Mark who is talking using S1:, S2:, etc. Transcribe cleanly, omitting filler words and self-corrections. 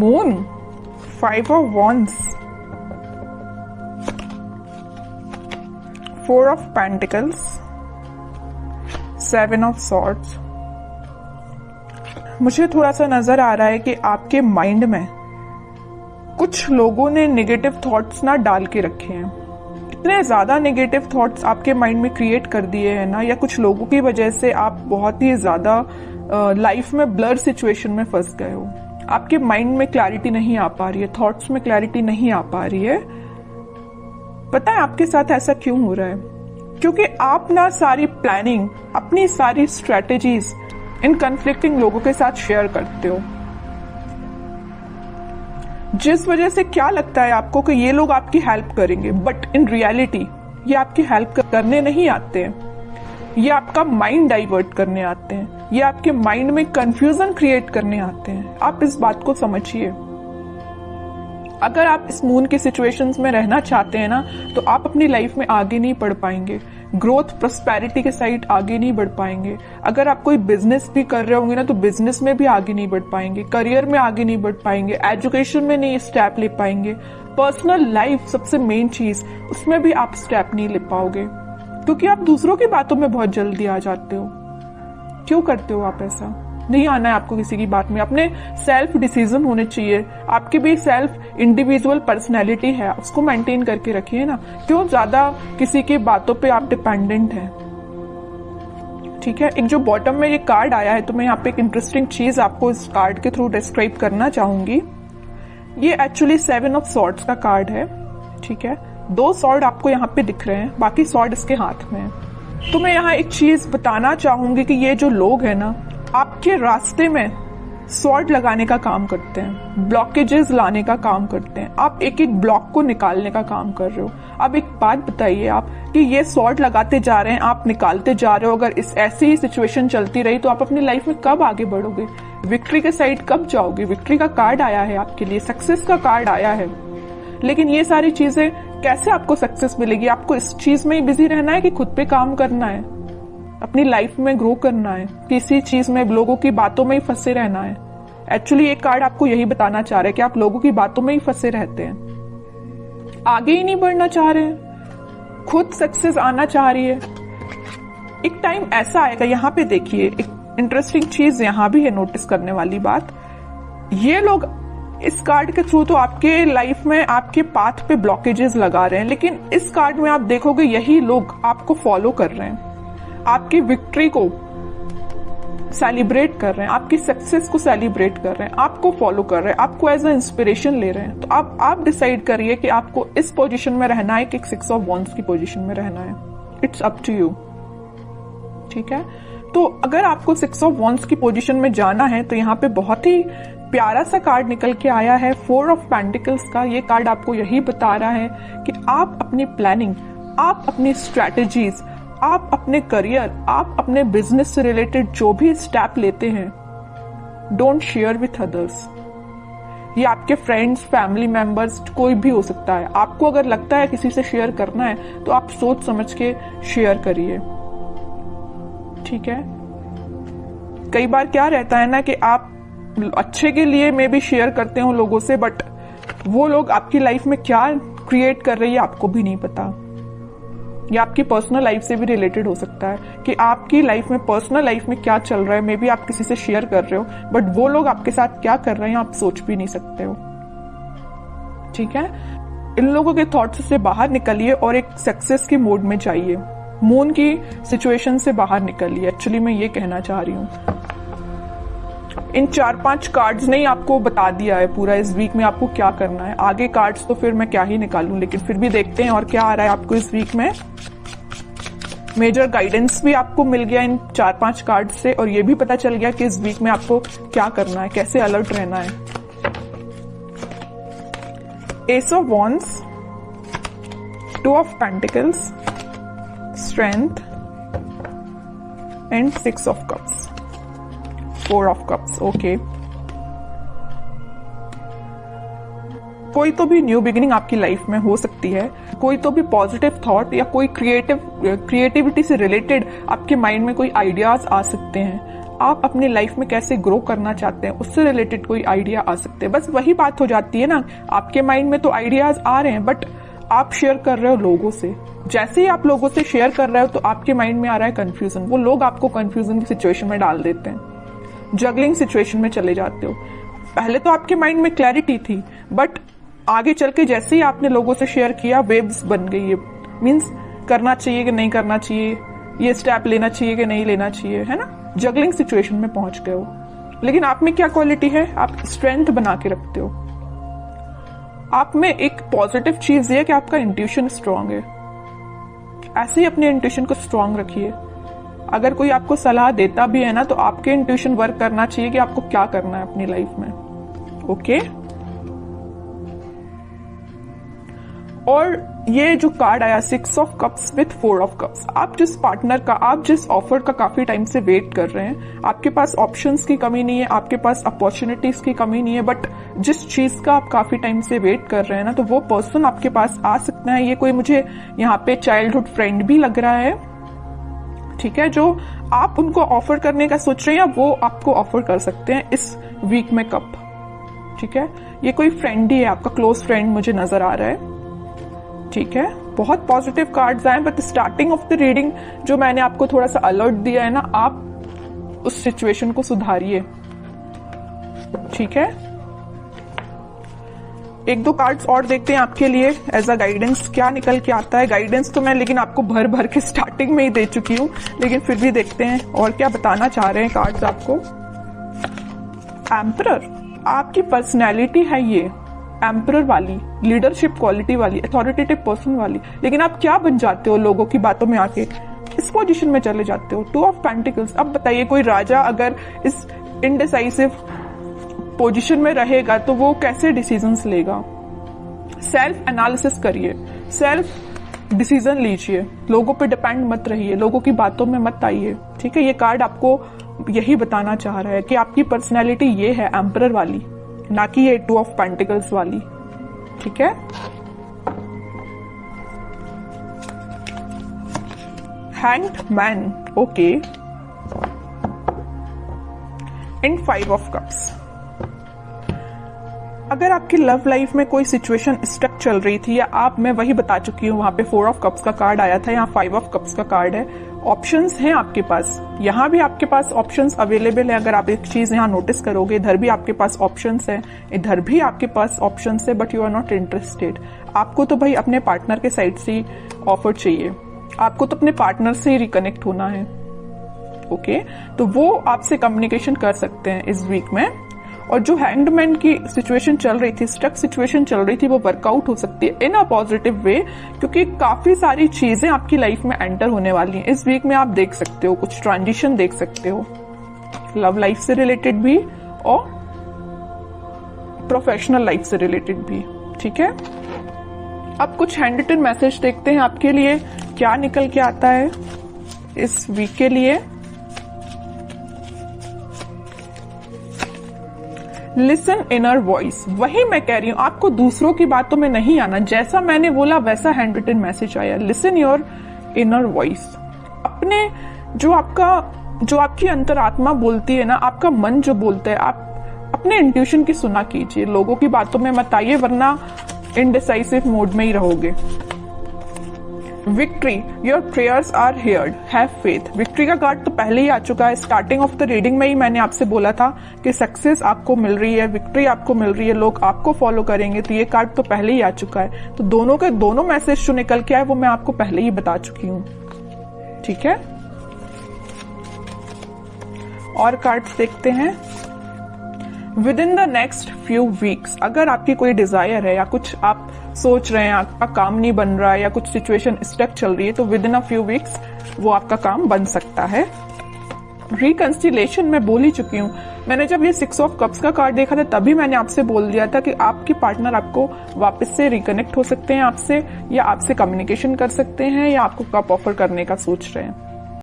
S1: Moon, 5 of wands, 4 of pentacles, 7 of swords। मुझे थोड़ा सा नजर आ रहा है कि आपके माइंड में कुछ लोगों ने नेगेटिव थॉट्स ना डाल के रखे हैं। इतने ज्यादा नेगेटिव थॉट्स आपके माइंड में क्रिएट कर दिए हैं ना, या कुछ लोगों की वजह से आप बहुत ही ज्यादा लाइफ में ब्लर सिचुएशन में फंस गए हो। आपके माइंड में क्लैरिटी नहीं आ पा रही है, थॉट्स में क्लैरिटी नहीं आ पा रही है। पता है आपके साथ ऐसा क्यों हो रहा है? क्योंकि आप ना सारी प्लानिंग, अपनी सारी स्ट्रेटेजीज इन कन्फ्लिक्टिंग लोगों के साथ शेयर करते हो, जिस वजह से क्या लगता है आपको कि ये लोग आपकी हेल्प करेंगे, बट इन रियलिटी ये आपकी हेल्प करने नहीं आते हैं। ये आपका माइंड डाइवर्ट करने आते हैं, ये आपके माइंड में कंफ्यूजन क्रिएट करने आते हैं। आप इस बात को समझिए। अगर आप इस मून की सिचुएशंस में रहना चाहते हैं ना, तो आप अपनी लाइफ में आगे नहीं बढ़ पाएंगे, ग्रोथ प्रॉस्पेरिटी के साइड आगे नहीं बढ़ पाएंगे। अगर आप कोई बिजनेस भी कर रहे होंगे ना, तो बिजनेस में भी आगे नहीं बढ़ पाएंगे, करियर में आगे नहीं बढ़ पाएंगे, एजुकेशन में नहीं स्टेप ले पाएंगे, पर्सनल लाइफ सबसे मेन चीज, उसमें भी आप स्टेप नहीं ले पाओगे, क्योंकि आप दूसरों की बातों में बहुत जल्दी आ जाते हो। क्यों करते हो आप ऐसा? नहीं आना है आपको किसी की बात में। अपने सेल्फ डिसीजन होने चाहिए। आपकी भी सेल्फ इंडिविजुअल पर्सनैलिटी है, उसको मेंटेन करके रखिए ना। क्यों ज्यादा किसी की बातों पे आप डिपेंडेंट हैं? ठीक है। एक जो बॉटम में ये कार्ड आया है, तो मैं यहाँ पे एक इंटरेस्टिंग चीज आपको इस कार्ड के थ्रू डिस्क्राइब करना चाहूंगी। ये एक्चुअली 7 ऑफ सॉर्ड्स का कार्ड है। ठीक है। 2 सॉर्ड आपको यहाँ पे दिख रहे हैं, बाकी सॉर्ड इसके हाथ में है। तो मैं यहाँ एक चीज बताना चाहूंगी कि ये जो लोग हैं ना, आपके रास्ते में सॉर्ड लगाने का काम करते हैं, ब्लॉकेजेस लाने का काम करते हैं। आप एक एक ब्लॉक को निकालने का काम कर रहे हो। अब एक बात बताइए आप कि ये सॉर्ड लगाते जा रहे हैं, आप निकालते जा रहे हो। अगर इस ऐसी ही सिचुएशन चलती रही तो आप अपनी लाइफ में कब आगे बढ़ोगे? विक्ट्री के साइड कब जाओगे? विक्ट्री का कार्ड आया है आपके लिए, सक्सेस का कार्ड आया है। लेकिन ये सारी चीजें कैसे आपको सक्सेस मिलेगी? आपको इस चीज में ही बिजी रहना है कि खुद पे काम करना है, अपनी लाइफ में ग्रो करना है, किसी चीज में लोगों की बातों में ही फंसे रहना है? एक्चुअली ये कार्ड आपको यही बताना चाह रहा है कि आप लोगों की बातों में ही फंसे रहते हैं, आगे ही नहीं बढ़ना चाह रहे हैं, खुद सक्सेस आना चाह रही है। एक टाइम ऐसा आएगा, यहाँ पे देखिए एक इंटरेस्टिंग चीज यहाँ भी है नोटिस करने वाली बात। ये लोग इस कार्ड के थ्रू तो आपके लाइफ में आपके पाथ पे ब्लॉकेजेस लगा रहे हैं, लेकिन इस कार्ड में आप देखोगे यही लोग आपको फॉलो कर रहे हैं, आपकी विक्ट्री को सेलिब्रेट कर रहे हैं, आपकी सक्सेस को सेलिब्रेट कर रहे हैं, आपको फॉलो कर रहे हैं, आपको एज अ इंस्पिरेशन ले रहे हैं। तो आप डिसाइड करिए कि आपको इस पोजीशन में रहना है कि 6 ऑफ वॉन्ड्स की पोजीशन में रहना है। It's up to you. ठीक है। तो अगर आपको 6 ऑफ वॉन्ड्स की पोजीशन में जाना है, तो यहाँ पे बहुत ही प्यारा सा कार्ड निकल के आया है, 4 ऑफ पेंटिकल्स का। ये कार्ड आपको यही बता रहा है कि आप अपनी प्लानिंग, आप अपनी स्ट्रैटेजीज, आप अपने करियर, आप अपने बिजनेस से रिलेटेड जो भी स्टेप लेते हैं, डोंट शेयर विथ अदर्स। ये आपके फ्रेंड्स, फैमिली मेंबर्स, कोई भी हो सकता है। आपको अगर लगता है किसी से शेयर करना है, तो आप सोच समझ के शेयर करिए। ठीक है। कई बार क्या रहता है ना कि आप अच्छे के लिए मे भी शेयर करते हो लोगों से, बट वो लोग आपकी लाइफ में क्या क्रिएट कर रही है आपको भी नहीं पता। या आपकी पर्सनल लाइफ से भी रिलेटेड हो सकता है कि आपकी लाइफ में, पर्सनल लाइफ में क्या चल रहा है, मे बी आप किसी से शेयर कर रहे हो, बट वो लोग आपके साथ क्या कर रहे हैं आप सोच भी नहीं सकते हो। ठीक है। इन लोगों के थॉट्स से बाहर निकलिए और एक सक्सेस के मोड में जाइए। मून की सिचुएशन से बाहर निकलिए। एक्चुअली मैं ये कहना चाह रही हूँ। इन 4-5 कार्ड्स ने ही आपको बता दिया है पूरा इस वीक में आपको क्या करना है। आगे कार्ड्स तो फिर मैं क्या ही निकालूं, लेकिन फिर भी देखते हैं और क्या आ रहा है आपको इस वीक में। मेजर गाइडेंस भी आपको मिल गया इन 4-5 कार्ड्स से, और ये भी पता चल गया कि इस वीक में आपको क्या करना है, कैसे अलर्ट रहना है। S of wands, 2 of pentacles, strength and 6 of cups, 4 of cups. Okay. कोई तो भी न्यू बिगिनिंग आपकी लाइफ में हो सकती है, कोई तो भी पॉजिटिव थॉट या कोई क्रिएटिविटी से रिलेटेड आपके माइंड में कोई आइडियाज आ सकते हैं। आप अपनी लाइफ में कैसे ग्रो करना चाहते हैं उससे रिलेटेड कोई आइडिया आ सकते हैं। बस वही बात हो जाती है ना, आपके माइंड में तो आइडियाज आ रहे हैं बट आप शेयर कर रहे हो लोगों से। जैसे ही आप लोगों से शेयर कर रहे हो तो आपके माइंड में आ रहा है कंफ्यूजन, वो लोग आपको कंफ्यूजन की सिचुएशन में डाल देते हैं, जगलिंग सिचुएशन में चले जाते हो। पहले तो आपके माइंड में क्लैरिटी थी बट आगे चल के जैसे ही आपने लोगों से शेयर किया वेव्स बन गई है, मीन्स करना चाहिए कि नहीं करना चाहिए, ये स्टेप लेना चाहिए कि नहीं लेना चाहिए, है ना, जगलिंग सिचुएशन में पहुंच गए हो। लेकिन आप में क्या क्वालिटी है, आप स्ट्रेंथ बना के रखते हो। आप में एक पॉजिटिव चीज ये है कि आपका इंट्यूशन स्ट्रांग है। ऐसे ही अपने इंट्यूशन को स्ट्रांग रखिए। अगर कोई आपको सलाह देता भी है ना तो आपके इंट्यूशन वर्क करना चाहिए कि आपको क्या करना है अपनी लाइफ में। ओके, और ये जो कार्ड आया 6 of cups with 4 of cups, आप जिस पार्टनर का, आप जिस ऑफर का काफी टाइम से वेट कर रहे हैं, आपके पास ऑप्शंस की कमी नहीं है, आपके पास अपॉर्चुनिटीज की कमी नहीं है, बट जिस चीज का आप काफी टाइम से वेट कर रहे हैं ना, तो वो पर्सन आपके पास आ सकता है। ये कोई मुझे यहाँ पे चाइल्डहुड फ्रेंड भी लग रहा है, ठीक है, जो आप उनको ऑफर करने का सोच रहे हैं या वो आपको ऑफर कर सकते हैं इस वीक में कप, ठीक है। ये कोई फ्रेंड ही है, आपका क्लोज फ्रेंड मुझे नजर आ रहा है, ठीक है। बहुत पॉजिटिव कार्ड्स आए but starting of the reading जो मैंने आपको थोड़ा सा अलर्ट दिया है ना, आप उस सिचुएशन को सुधारिए, ठीक है। एक दो कार्ड्स और देखते हैं आपके लिए एज अ गाइडेंस, क्या निकल के आता है। गाइडेंस तो मैं लेकिन आपको भर भर के स्टार्टिंग में ही दे चुकी हूं, लेकिन फिर भी देखते हैं और क्या बताना चाह रहे हैं कार्ड्स आपको। एम्परर, आपकी पर्सनैलिटी है ये एम्परर वाली, लीडरशिप क्वालिटी वाली, अथॉरिटेटिव पर्सन वाली, लेकिन आप क्या बन जाते हो लोगों की बातों में आके, इस पोजीशन में चले जाते हो। 2 ऑफ पेंटिकल्स, अब बताइए कोई राजा अगर इस इनडिसाइसिव पोजीशन में रहेगा तो वो कैसे डिसीजंस लेगा। सेल्फ एनालिसिस करिए, सेल्फ डिसीजन लीजिए, लोगों पे डिपेंड मत रहिए, लोगों की बातों में मत आइए, ठीक है। ये कार्ड आपको यही बताना चाह रहा है कि आपकी पर्सनैलिटी ये है एम्परर वाली, ना कि ये 2 ऑफ पेंटिकल्स वाली, ठीक है। Hanged man, okay, in 5 of cups. अगर आपकी लव लाइफ में कोई सिचुएशन स्टक चल रही थी, या आप, मैं वही बता चुकी हूं, वहां पे 4 ऑफ कप्स का कार्ड आया था, यहाँ 5 ऑफ कप्स का कार्ड है। ऑप्शंस हैं आपके पास, यहाँ भी आपके पास ऑप्शंस अवेलेबल है। अगर आप एक चीज यहाँ नोटिस करोगे, इधर भी आपके पास ऑप्शंस है, इधर भी आपके पास ऑप्शंस है, but you are not interested. आपको तो भाई अपने पार्टनर के साइड से ऑफर चाहिए, आपको तो अपने पार्टनर से रिकनेक्ट होना है, ओके। तो वो आपसे कम्युनिकेशन कर सकते हैं इस वीक में। और जो हैंगमैन की सिचुएशन चल रही थी, स्टक सिचुएशन चल रही थी, वो वर्कआउट हो सकती है इन अ पॉजिटिव वे, क्योंकि काफी सारी चीजें आपकी लाइफ में एंटर होने वाली हैं इस वीक में। आप देख सकते हो कुछ ट्रांजिशन देख सकते हो, लव लाइफ से रिलेटेड भी और प्रोफेशनल लाइफ से रिलेटेड भी, ठीक है। अब कुछ हैंड रिटन मैसेज देखते हैं आपके लिए क्या निकल के आता है इस वीक के लिए। लिसन इनर वॉइस, वही मैं कह रही हूं, आपको दूसरों की बातों में नहीं आना, जैसा मैंने बोला वैसा हैंड रिटन मैसेज आया। लिसन योर इनर वॉइस, अपने जो आपकी अंतरात्मा बोलती है ना, आपका मन जो बोलता है, आप अपने इंट्यूशन की सुना कीजिए, लोगों की बातों में मत आइए, वरना इनडिसाइसिव मोड में ही रहोगे। Victory, your prayers are heard, have faith. Victory का कार्ड तो पहले ही आ चुका है, स्टार्टिंग ऑफ द रीडिंग में ही मैंने आपसे बोला था कि सक्सेस आपको मिल रही है, विक्ट्री आपको मिल रही है, लोग आपको फॉलो करेंगे, तो ये कार्ड तो पहले ही आ चुका है। तो दोनों के दोनों मैसेज जो निकल के आए वो मैं आपको पहले ही बता चुकी हूं, ठीक है। और कार्ड्स देखते हैं। With in the next few weeks, अगर आपकी कोई डिजायर है या कुछ आप सोच रहे हैं, आपका काम नहीं बन रहा है या कुछ सिचुएशन स्टक चल रही है, तो with in a few weeks वो आपका काम बन सकता है। रिकंसिलेशन मैं बोल ही चुकी हूँ, मैंने जब ये 6 ऑफ कप्स का कार्ड देखा था तभी मैंने आपसे बोल दिया था कि आपकी पार्टनर आपको वापस से रिकनेक्ट हो सकते हैं आपसे, या आपसे कम्युनिकेशन कर सकते हैं, या आपको कप ऑफर करने का सोच रहे हैं।